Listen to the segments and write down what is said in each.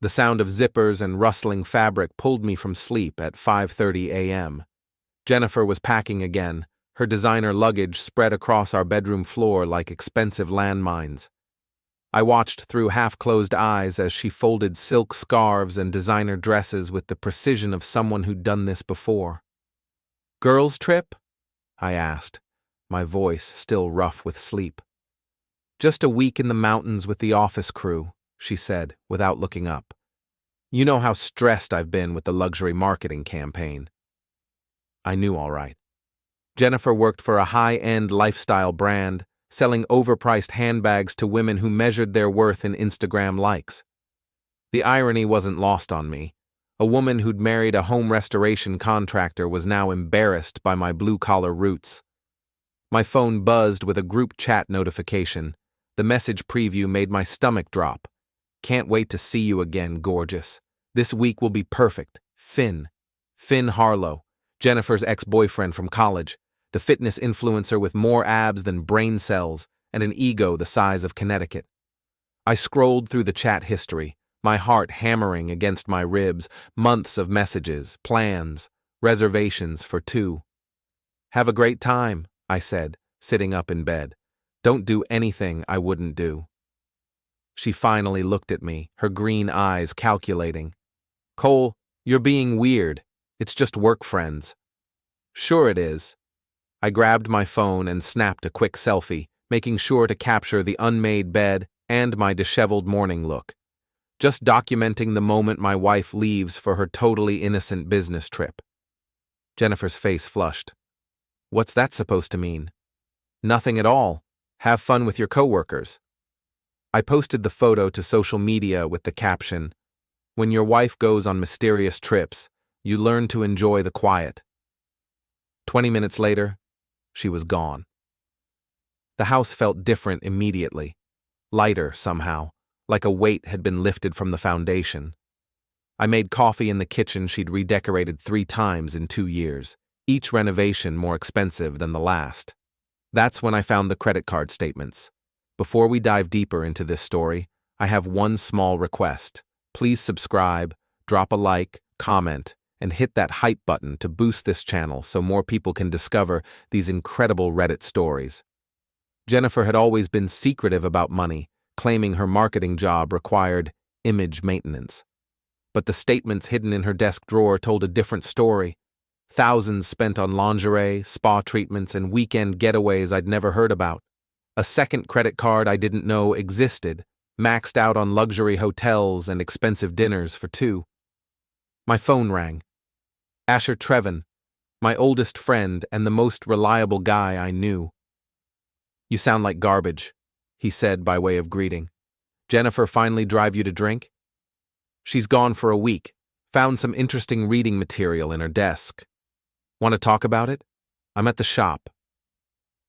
The sound of zippers and rustling fabric pulled me from sleep at 5:30 a.m. Jennifer was packing again, her designer luggage spread across our bedroom floor like expensive landmines. I watched through half-closed eyes as she folded silk scarves and designer dresses with the precision of someone who'd done this before. "Girls' trip?" I asked, my voice still rough with sleep. "Just a week in the mountains with the office crew," she said, without looking up. "You know how stressed I've been with the luxury marketing campaign." I knew all right. Jennifer worked for a high-end lifestyle brand, selling overpriced handbags to women who measured their worth in Instagram likes. The irony wasn't lost on me. A woman who'd married a home restoration contractor was now embarrassed by my blue-collar roots. My phone buzzed with a group chat notification. The message preview made my stomach drop. "Can't wait to see you again, gorgeous. This week will be perfect. Finn Harlow, Jennifer's ex-boyfriend from college, the fitness influencer with more abs than brain cells and an ego the size of Connecticut." I scrolled through the chat history, my heart hammering against my ribs, months of messages, plans, reservations for two. "Have a great time," I said, sitting up in bed. "Don't do anything I wouldn't do." She finally looked at me, her green eyes calculating. "Cole, you're being weird. It's just work friends." "Sure it is." I grabbed my phone and snapped a quick selfie, making sure to capture the unmade bed and my disheveled morning look. Just documenting the moment my wife leaves for her totally innocent business trip. Jennifer's face flushed. "What's that supposed to mean?" "Nothing at all. Have fun with your coworkers." I posted the photo to social media with the caption, "When your wife goes on mysterious trips, you learn to enjoy the quiet." 20 minutes later, she was gone. The house felt different immediately, lighter somehow, like a weight had been lifted from the foundation. I made coffee in the kitchen she'd redecorated 3 times in 2 years, each renovation more expensive than the last. That's when I found the credit card statements. Before we dive deeper into this story, I have one small request. Please subscribe, drop a like, comment, and hit that hype button to boost this channel so more people can discover these incredible Reddit stories. Jennifer had always been secretive about money, claiming her marketing job required image maintenance. But the statements hidden in her desk drawer told a different story. Thousands spent on lingerie, spa treatments, and weekend getaways I'd never heard about. A second credit card I didn't know existed, maxed out on luxury hotels and expensive dinners for two. My phone rang. Asher Trevin, my oldest friend and the most reliable guy I knew. "You sound like garbage," he said by way of greeting. "Jennifer finally drive you to drink?" "She's gone for a week. Found some interesting reading material in her desk." "Want to talk about it?" "I'm at the shop."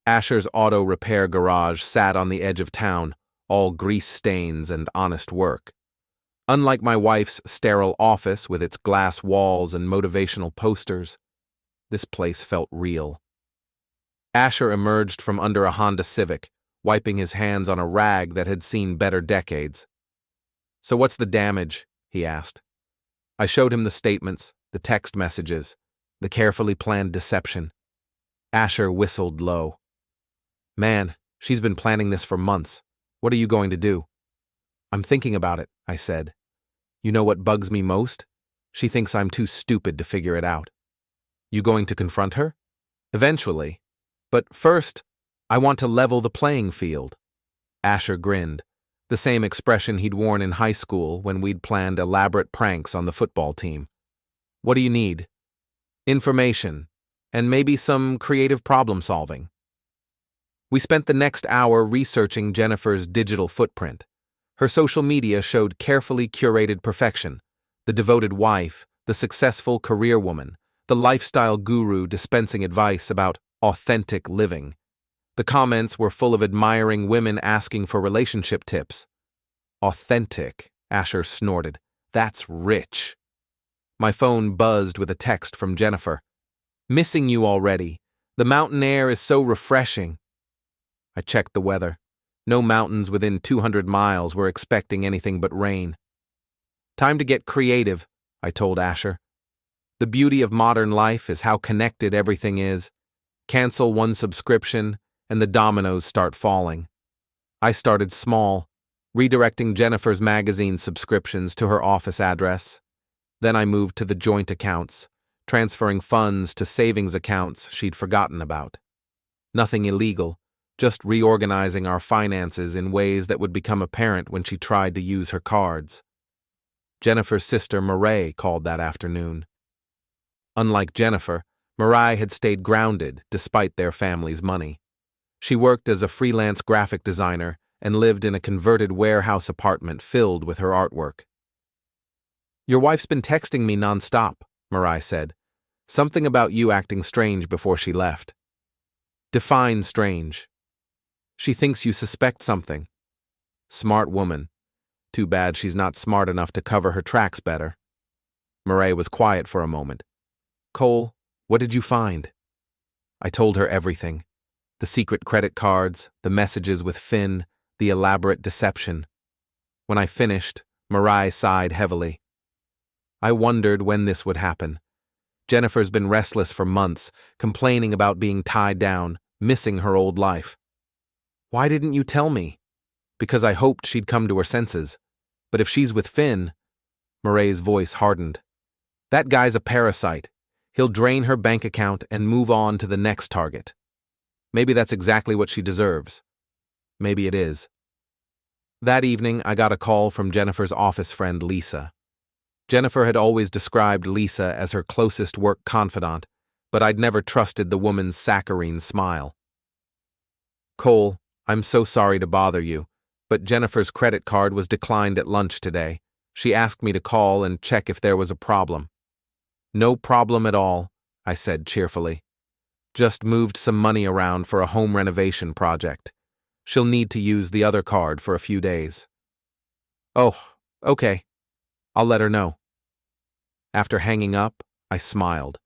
Asher's auto repair garage sat on the edge of town, all grease stains and honest work. Unlike my wife's sterile office with its glass walls and motivational posters, this place felt real. Asher emerged from under a Honda Civic, wiping his hands on a rag that had seen better decades. "So what's the damage?" he asked. I showed him the statements, the text messages, the carefully planned deception. Asher whistled low. "Man, she's been planning this for months. What are you going to do?" "I'm thinking about it," I said. "You know what bugs me most? She thinks I'm too stupid to figure it out." "You going to confront her?" "Eventually. But first, I want to level the playing field." Asher grinned, the same expression he'd worn in high school when we'd planned elaborate pranks on the football team. "What do you need?" "Information, and maybe some creative problem-solving." We spent the next hour researching Jennifer's digital footprint. Her social media showed carefully curated perfection: the devoted wife, the successful career woman, the lifestyle guru dispensing advice about authentic living. The comments were full of admiring women asking for relationship tips. "Authentic," Asher snorted. "That's rich." My phone buzzed with a text from Jennifer. "Missing you already. The mountain air is so refreshing." I checked the weather. No mountains within 200 miles were expecting anything but rain. Time to get creative, I told Asher. The beauty of modern life is how connected everything is. Cancel one subscription, and the dominoes start falling. I started small, redirecting Jennifer's magazine subscriptions to her office address. Then I moved to the joint accounts, transferring funds to savings accounts she'd forgotten about. Nothing illegal, just reorganizing our finances in ways that would become apparent when she tried to use her cards. Jennifer's sister Marae called that afternoon. Unlike Jennifer, Marae had stayed grounded despite their family's money. She worked as a freelance graphic designer and lived in a converted warehouse apartment filled with her artwork. "Your wife's been texting me nonstop," Marae said. "Something about you acting strange before she left." "Define strange." "She thinks you suspect something." "Smart woman. Too bad she's not smart enough to cover her tracks better." Marae was quiet for a moment. "Cole, what did you find?" I told her everything. The secret credit cards, the messages with Finn, the elaborate deception. When I finished, Marae sighed heavily. I wondered when this would happen. Jennifer's been restless for months, complaining about being tied down, missing her old life. "Why didn't you tell me?" "Because I hoped she'd come to her senses. But if she's with Finn..." Marae's voice hardened. "That guy's a parasite. He'll drain her bank account and move on to the next target. Maybe that's exactly what she deserves. Maybe it is." That evening, I got a call from Jennifer's office friend, Lisa. Jennifer had always described Lisa as her closest work confidant, but I'd never trusted the woman's saccharine smile. "Cole, I'm so sorry to bother you, but Jennifer's credit card was declined at lunch today. She asked me to call and check if there was a problem." "No problem at all," I said cheerfully. "Just moved some money around for a home renovation project. She'll need to use the other card for a few days." "Oh, okay. I'll let her know." After hanging up, I smiled.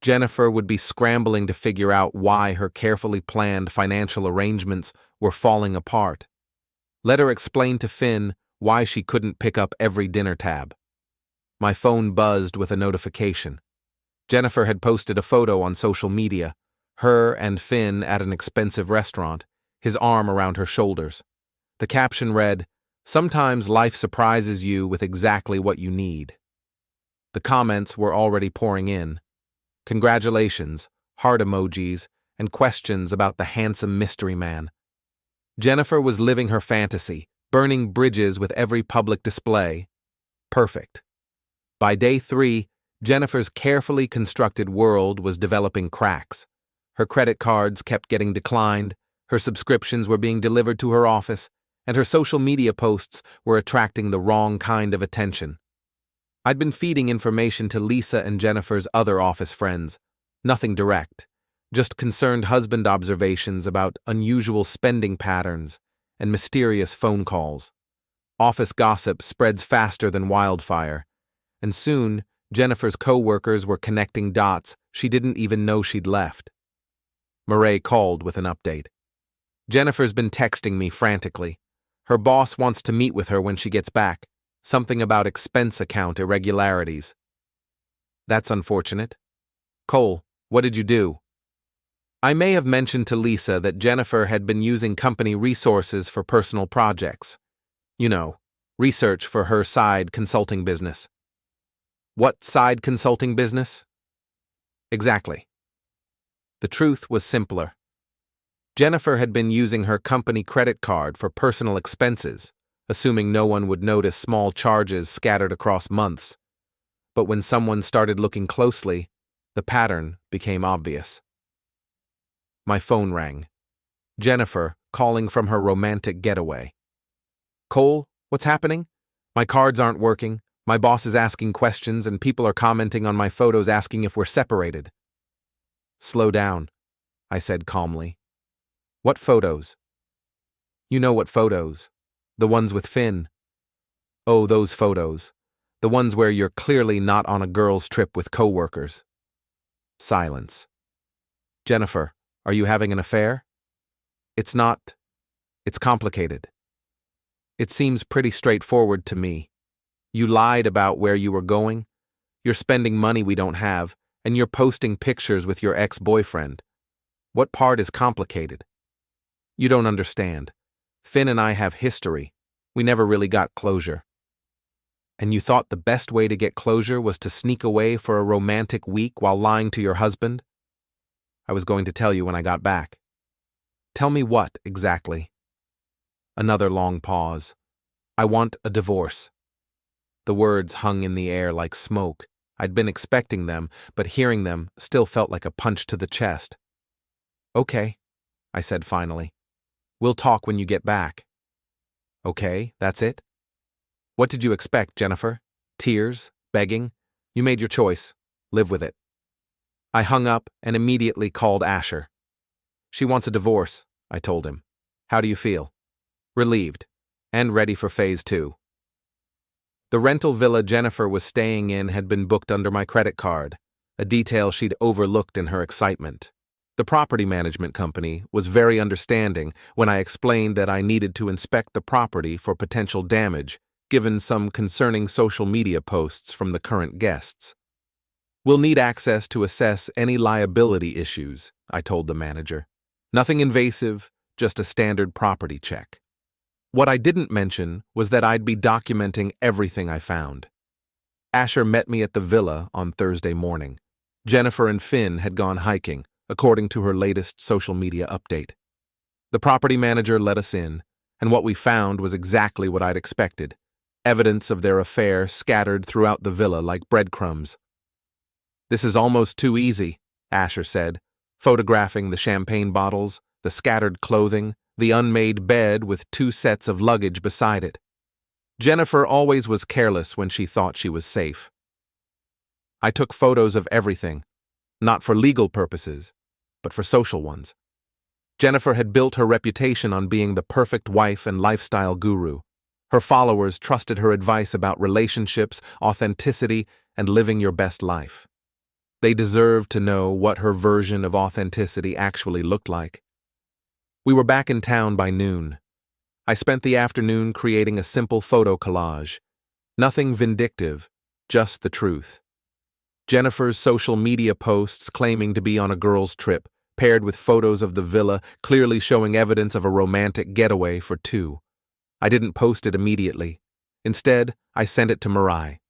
Jennifer would be scrambling to figure out why her carefully planned financial arrangements were falling apart. Let her explain to Finn why she couldn't pick up every dinner tab. My phone buzzed with a notification. Jennifer had posted a photo on social media, her and Finn at an expensive restaurant, his arm around her shoulders. The caption read, "Sometimes life surprises you with exactly what you need." The comments were already pouring in. Congratulations, heart emojis, and questions about the handsome mystery man. Jennifer was living her fantasy, burning bridges with every public display. Perfect. By day 3, Jennifer's carefully constructed world was developing cracks. Her credit cards kept getting declined, her subscriptions were being delivered to her office, and her social media posts were attracting the wrong kind of attention. I'd been feeding information to Lisa and Jennifer's other office friends. Nothing direct, just concerned husband observations about unusual spending patterns and mysterious phone calls. Office gossip spreads faster than wildfire, and soon Jennifer's co-workers were connecting dots she didn't even know she'd left. Marae called with an update. "Jennifer's been texting me frantically. Her boss wants to meet with her when she gets back. Something about expense account irregularities." "That's unfortunate. Cole, what did you do?" I may have mentioned to Lisa that Jennifer had been using company resources for personal projects. You know, research for her side consulting business. "What side consulting business?" "Exactly." The truth was simpler. Jennifer had been using her company credit card for personal expenses, assuming no one would notice small charges scattered across months. But when someone started looking closely, the pattern became obvious. My phone rang. Jennifer, calling from her romantic getaway. "Cole, what's happening? My cards aren't working, my boss is asking questions, and people are commenting on my photos asking if we're separated." "Slow down," I said calmly. "What photos?" "You know what photos. The ones with Finn." "Oh, those photos. The ones where you're clearly not on a girls' trip with coworkers." Silence. "Jennifer, are you having an affair?" "It's not. It's complicated." "It seems pretty straightforward to me." You lied about where you were going. You're spending money we don't have, and you're posting pictures with your ex-boyfriend. What part is complicated? You don't understand. Finn and I have history. We never really got closure. And you thought the best way to get closure was to sneak away for a romantic week while lying to your husband? I was going to tell you when I got back. Tell me what, exactly? Another long pause. I want a divorce. The words hung in the air like smoke. I'd been expecting them, but hearing them still felt like a punch to the chest. Okay, I said finally. We'll talk when you get back. Okay, that's it? What did you expect, Jennifer? Tears? Begging? You made your choice. Live with it. I hung up and immediately called Asher. She wants a divorce, I told him. How do you feel? Relieved, and ready for phase 2. The rental villa Jennifer was staying in had been booked under my credit card, a detail she'd overlooked in her excitement. The property management company was very understanding when I explained that I needed to inspect the property for potential damage, given some concerning social media posts from the current guests. We'll need access to assess any liability issues, I told the manager. Nothing invasive, just a standard property check. What I didn't mention was that I'd be documenting everything I found. Asher met me at the villa on Thursday morning. Jennifer and Finn had gone hiking, according to her latest social media update. The property manager let us in, and what we found was exactly what I'd expected. Evidence of their affair scattered throughout the villa like breadcrumbs. This is almost too easy, Asher said, photographing the champagne bottles, the scattered clothing, the unmade bed with 2 sets of luggage beside it. Jennifer always was careless when she thought she was safe. I took photos of everything, not for legal purposes, but for social ones. Jennifer had built her reputation on being the perfect wife and lifestyle guru. Her followers trusted her advice about relationships, authenticity, and living your best life. They deserved to know what her version of authenticity actually looked like. We were back in town by noon. I spent the afternoon creating a simple photo collage. Nothing vindictive, just the truth. Jennifer's social media posts claiming to be on a girls' trip, paired with photos of the villa clearly showing evidence of a romantic getaway for 2. I didn't post it immediately. Instead, I sent it to Marae.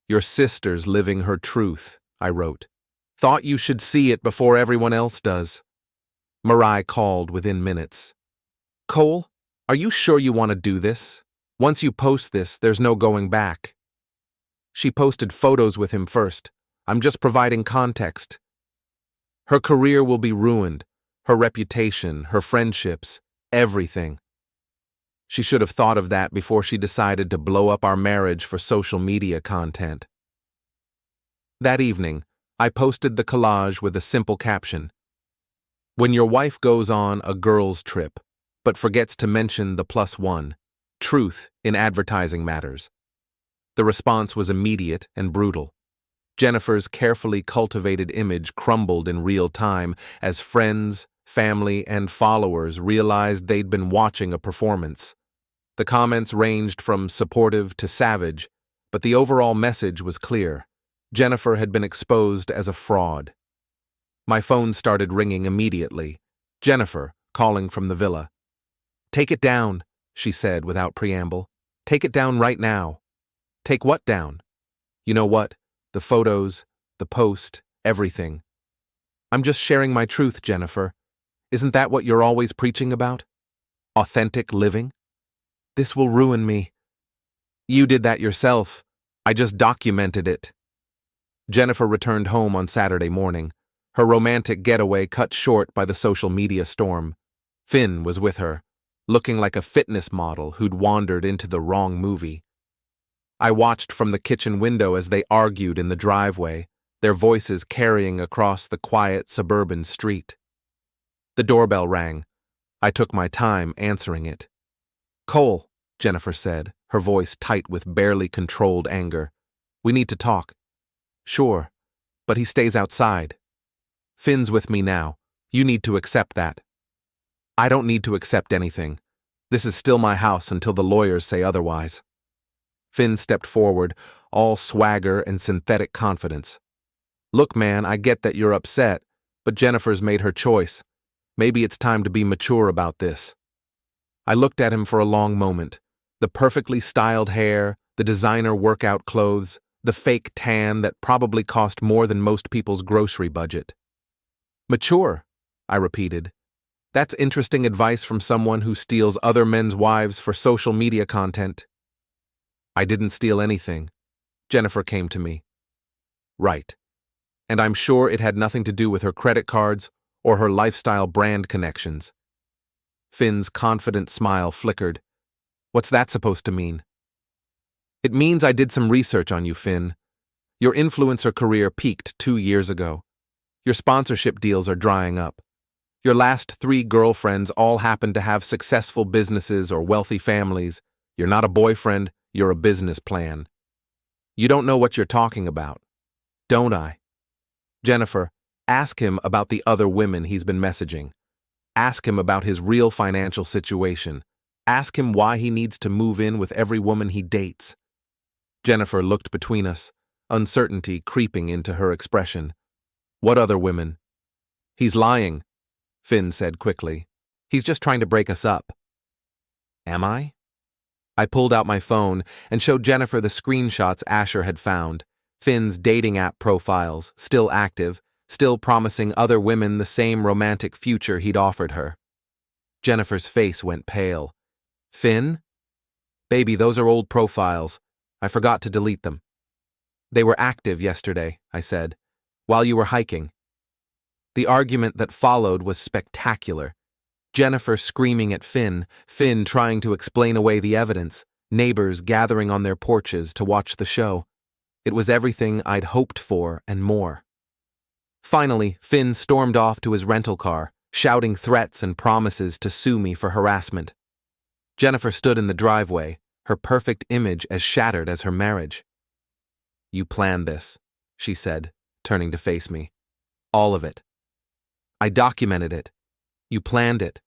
Your sister's living her truth, I wrote. Thought you should see it before everyone else does. Marae called within minutes. Cole, are you sure you want to do this? Once you post this, there's no going back. She posted photos with him first. I'm just providing context. Her career will be ruined, her reputation, her friendships, everything. She should have thought of that before she decided to blow up our marriage for social media content. That evening, I posted the collage with a simple caption. When your wife goes on a girls' trip, but forgets to mention the +1, truth in advertising matters. The response was immediate and brutal. Jennifer's carefully cultivated image crumbled in real time as friends, family, and followers realized they'd been watching a performance. The comments ranged from supportive to savage, but the overall message was clear. Jennifer had been exposed as a fraud. My phone started ringing immediately. Jennifer, calling from the villa. Take it down, she said without preamble. Take it down right now. Take what down? You know what? The photos, the post, everything. I'm just sharing my truth, Jennifer. Isn't that what you're always preaching about? Authentic living? This will ruin me. You did that yourself. I just documented it. Jennifer returned home on Saturday morning, her romantic getaway cut short by the social media storm. Finn was with her, looking like a fitness model who'd wandered into the wrong movie. I watched from the kitchen window as they argued in the driveway, their voices carrying across the quiet suburban street. The doorbell rang. I took my time answering it. Cole, Jennifer said, her voice tight with barely controlled anger. We need to talk. Sure, but he stays outside. Finn's with me now. You need to accept that. I don't need to accept anything. This is still my house until the lawyers say otherwise. Finn stepped forward, all swagger and synthetic confidence. Look, man, I get that you're upset, but Jennifer's made her choice. Maybe it's time to be mature about this. I looked at him for a long moment. The perfectly styled hair, the designer workout clothes, the fake tan that probably cost more than most people's grocery budget. Mature, I repeated. That's interesting advice from someone who steals other men's wives for social media content. I didn't steal anything. Jennifer came to me. Right. And I'm sure it had nothing to do with her credit cards or her lifestyle brand connections. Finn's confident smile flickered. What's that supposed to mean? It means I did some research on you, Finn. Your influencer career peaked 2 years ago. Your sponsorship deals are drying up. Your last 3 girlfriends all happen to have successful businesses or wealthy families. You're not a boyfriend, you're a business plan. You don't know what you're talking about. Don't I? Jennifer, ask him about the other women he's been messaging. Ask him about his real financial situation. Ask him why he needs to move in with every woman he dates. Jennifer looked between us, uncertainty creeping into her expression. What other women? He's lying, Finn said quickly. He's just trying to break us up. Am I? I pulled out my phone and showed Jennifer the screenshots Asher had found. Finn's dating app profiles, still active, still promising other women the same romantic future he'd offered her. Jennifer's face went pale. Finn? Baby, those are old profiles. I forgot to delete them. They were active yesterday, I said, while you were hiking. The argument that followed was spectacular. Jennifer screaming at Finn, Finn trying to explain away the evidence, neighbors gathering on their porches to watch the show. It was everything I'd hoped for and more. Finally, Finn stormed off to his rental car, shouting threats and promises to sue me for harassment. Jennifer stood in the driveway, her perfect image as shattered as her marriage. You planned this, she said, turning to face me. All of it. I documented it. You planned it.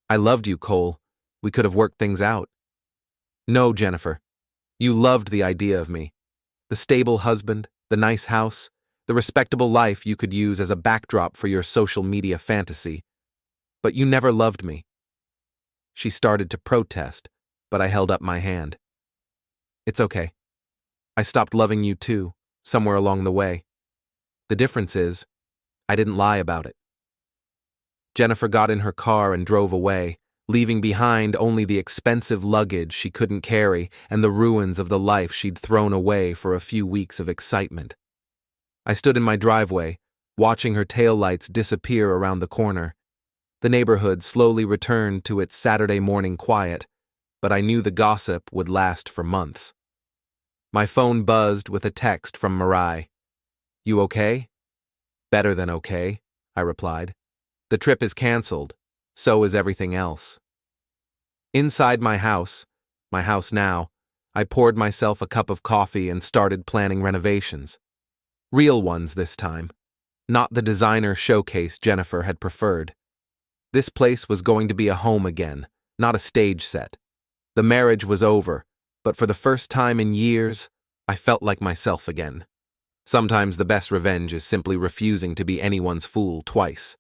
I loved you, Cole. We could have worked things out. No, Jennifer. You loved the idea of me. The stable husband, the nice house, the respectable life you could use as a backdrop for your social media fantasy. But you never loved me. She started to protest, but I held up my hand. It's okay. I stopped loving you too, somewhere along the way. The difference is, I didn't lie about it. Jennifer got in her car and drove away, leaving behind only the expensive luggage she couldn't carry and the ruins of the life she'd thrown away for a few weeks of excitement. I stood in my driveway, watching her taillights disappear around the corner. The neighborhood slowly returned to its Saturday morning quiet, but I knew the gossip would last for months. My phone buzzed with a text from Marae. You okay? Better than okay, I replied. The trip is canceled. So is everything else. Inside my house now, I poured myself a cup of coffee and started planning renovations. Real ones this time, not the designer showcase Jennifer had preferred. This place was going to be a home again, not a stage set. The marriage was over, but for the first time in years, I felt like myself again. Sometimes the best revenge is simply refusing to be anyone's fool twice.